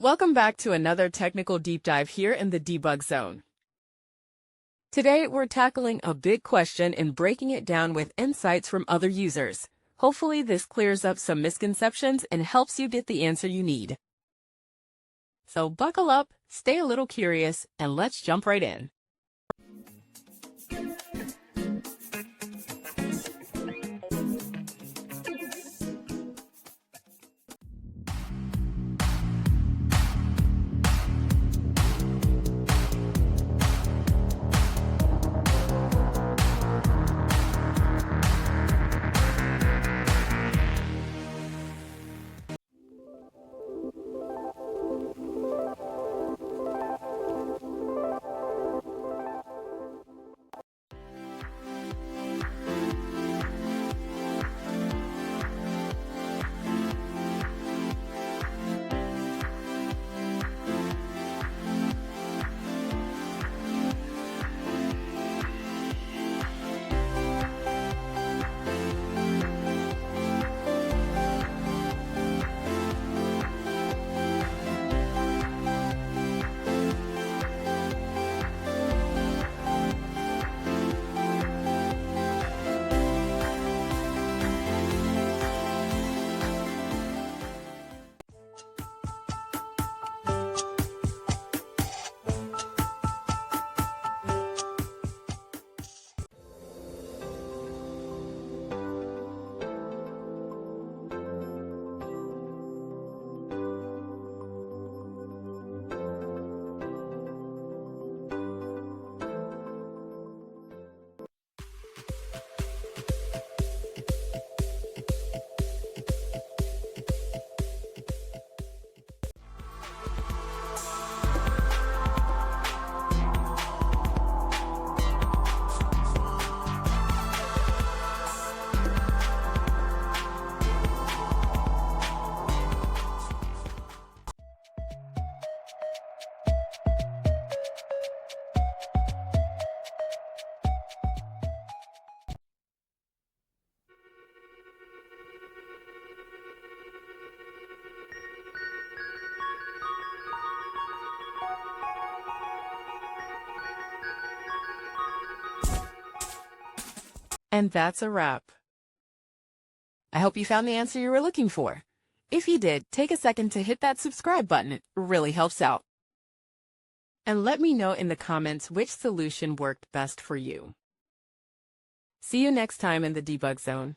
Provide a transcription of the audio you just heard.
Welcome back to another technical deep dive here in the debug zone. Today, we're tackling a big question and breaking it down with insights from other users. Hopefully, this clears up some misconceptions and helps you get the answer you need. So buckle up, stay a little curious, and let's jump right in. And that's a wrap. I hope you found the answer you were looking for. If you did, take a second to hit that subscribe button. It really helps out. And let me know in the comments which solution worked best for you. See you next time in the debug zone.